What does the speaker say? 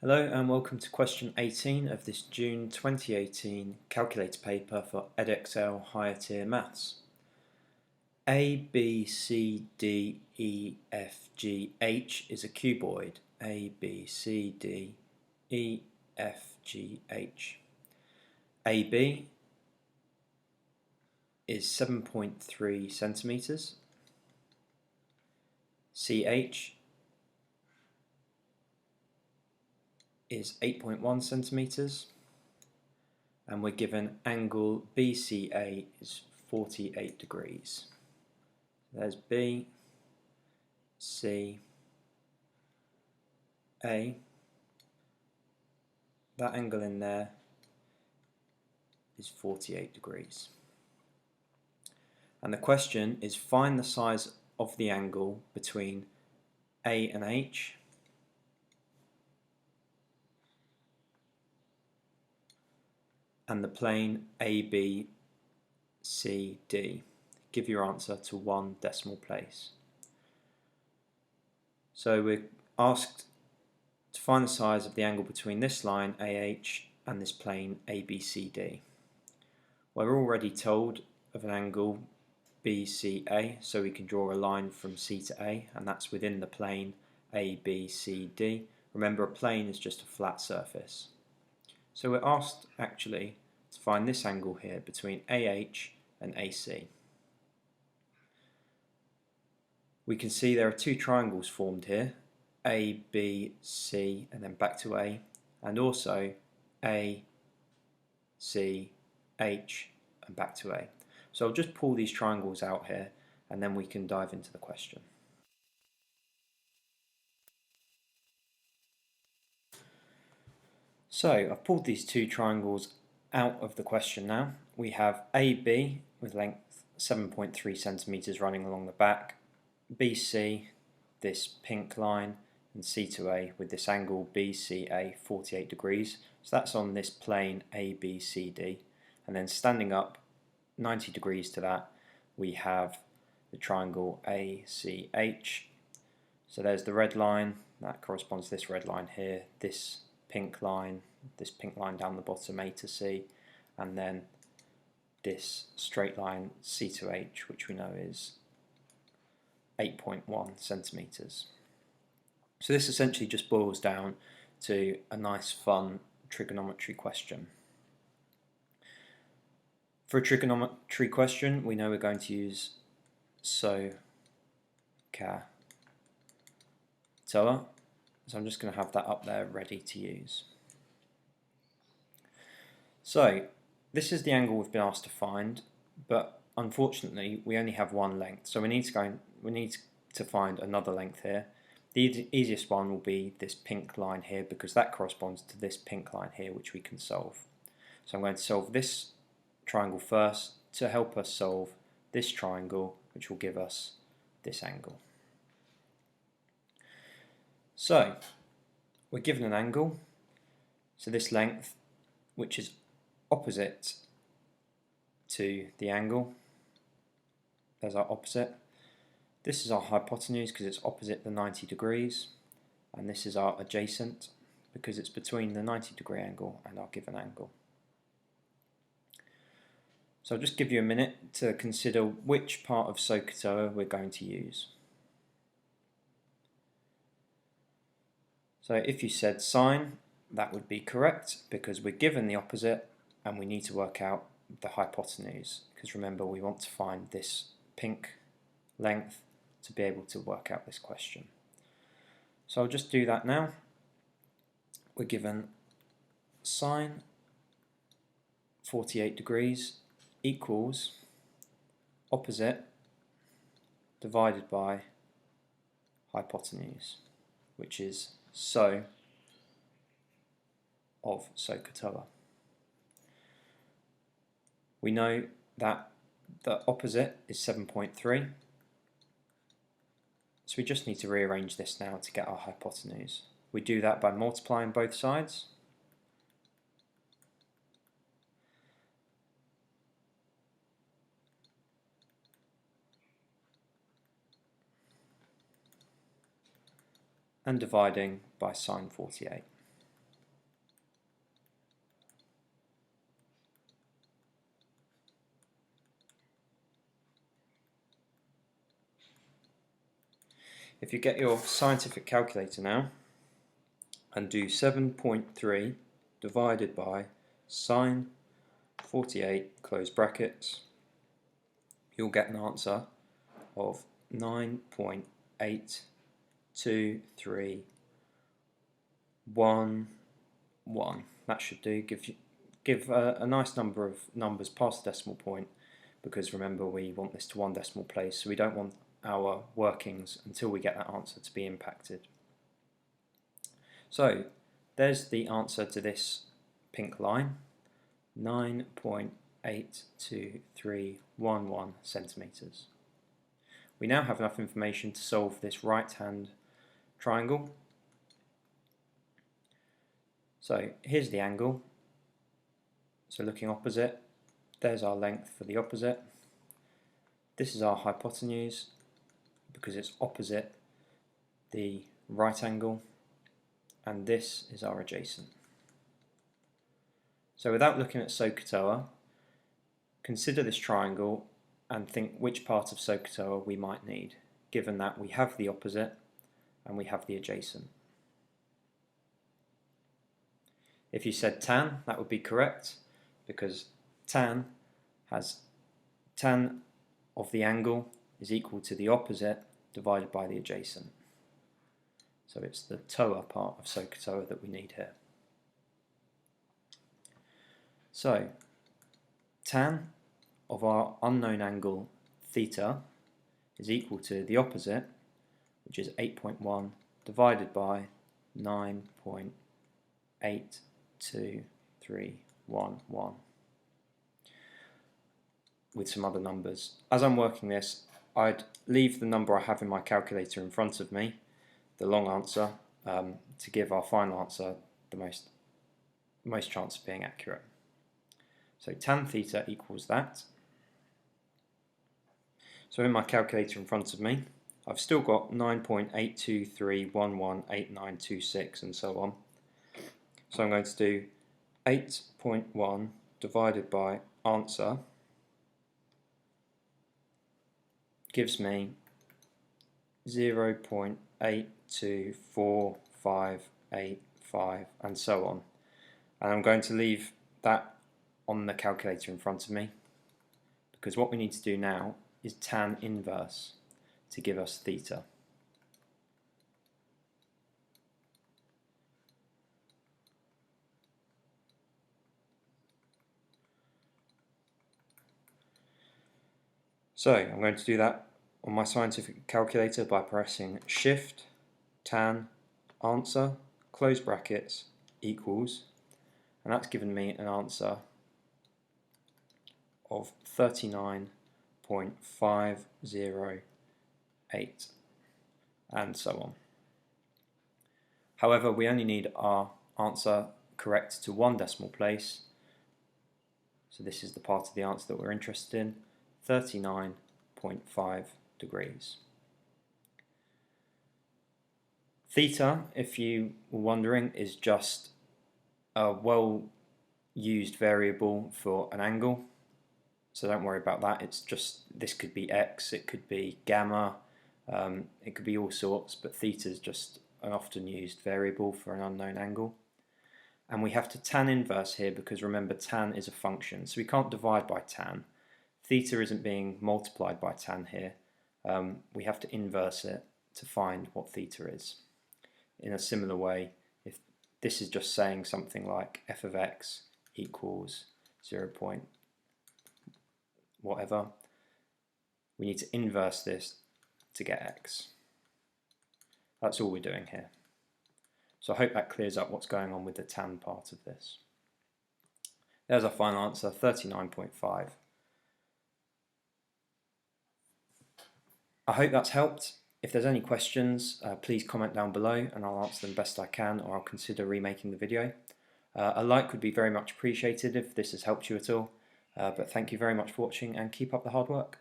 Hello and welcome to question 18 of this June 2018 calculator paper for Edexcel Higher Tier Maths. A, B, C, D, E, F, G, H is a cuboid. A, B, C, D, E, F, G, H. AB is 7.3 centimeters. CH is 8.1 centimeters, and we're given angle BCA is 48 degrees. There's B, C, A. That angle in there is 48 degrees. And the question is find the size of the angle between A and H and the plane ABCD. Give your answer to one decimal place. So we're asked to find the size of the angle between this line AH and this plane ABCD. We're already told of an angle BCA, so we can draw a line from C to A, and that's within the plane ABCD. Remember, a plane is just a flat surface. So we're asked actually to find this angle here between AH and AC. We can see there are two triangles formed here, A, B, C, and then back to A, and also A, C, H, and back to A. So I'll just pull these triangles out here, and then we can dive into the question. So I've pulled these two triangles out of the question now. We have AB with length 7.3 centimeters running along the back, BC, this pink line, and C to A with this angle BCA 48 degrees. So that's on this plane ABCD, and then standing up 90 degrees to that we have the triangle ACH. So there's the red line, that corresponds to this red line here, this pink line down the bottom A to C, and then this straight line C to H, which we know is 8.1 centimeters. So this essentially just boils down to a nice fun trigonometry question. For a trigonometry question, we know we're going to use SOHCAHTOA. So I'm just going to have that up there ready to use. So this is the angle we've been asked to find, but unfortunately we only have one length, so we need to find another length here. The easiest one will be this pink line here, because that corresponds to this pink line here, which we can solve. So I'm going to solve this triangle first to help us solve this triangle, which will give us this angle. So we're given an angle, so this length, which is opposite to the angle, there's our opposite. This is our hypotenuse because it's opposite the 90 degrees, and this is our adjacent because it's between the 90-degree angle and our given angle. So I'll just give you a minute to consider which part of SOHCAHTOA we're going to use. So if you said sine, that would be correct because we're given the opposite and we need to work out the hypotenuse, because remember we want to find this pink length to be able to work out this question. So I'll just do that now. We're given sine 48 degrees equals opposite divided by hypotenuse, which is SO of SOHCAHTOA. We know that the opposite is 7.3, so we just need to rearrange this now to get our hypotenuse. We do that by multiplying both sides. And dividing by sine 48. If you get your scientific calculator now and do 7.3 divided by sine 48 close brackets, you'll get an answer of 9.82311. That should do. Give a nice number of numbers past the decimal point, because remember we want this to one decimal place, so we don't want our workings until we get that answer to be impacted. So there's the answer to this pink line, 9.82311 centimetres. We now have enough information to solve this right-hand triangle. So here's the angle. So looking opposite, there's our length for the opposite. This is our hypotenuse because it's opposite the right angle, and this is our adjacent. So without looking at SOHCAHTOA, consider this triangle and think which part of SOHCAHTOA we might need, given that we have the opposite and we have the adjacent. If you said tan, that would be correct, because tan of the angle is equal to the opposite divided by the adjacent. So it's the TOA part of SOHCAHTOA that we need here. So tan of our unknown angle theta is equal to the opposite, which is 8.1 divided by 9.82311, with some other numbers. As I'm working this, I'd leave the number I have in my calculator in front of me, the long answer, to give our final answer the most chance of being accurate. So tan theta equals that. So in my calculator in front of me, I've still got 9.823118926 and so on. So I'm going to do 8.1 divided by answer gives me 0.824585 and so on. And I'm going to leave that on the calculator in front of me, because what we need to do now is tan inverse to give us theta. So I'm going to do that on my scientific calculator by pressing Shift, tan, answer, close brackets, equals, and that's given me an answer of 39.508 and so on. However, we only need our answer correct to one decimal place, so this is the part of the answer that we're interested in, 39.5 degrees. Theta, if you were wondering, is just a well-used variable for an angle, so don't worry about that. It's just, this could be x, it could be gamma, it could be all sorts, but theta is just an often used variable for an unknown angle. And we have to tan inverse here because remember tan is a function, so we can't divide by tan. Theta isn't being multiplied by tan here. We have to inverse it to find what theta is. In a similar way, if this is just saying something like f of x equals 0. whatever, we need to inverse this to get x. That's all we're doing here. So I hope that clears up what's going on with the tan part of this. There's our final answer, 39.5. I hope that's helped. If there's any questions, please comment down below and I'll answer them best I can, or I'll consider remaking the video. A like would be very much appreciated if this has helped you at all. But thank you very much for watching and keep up the hard work.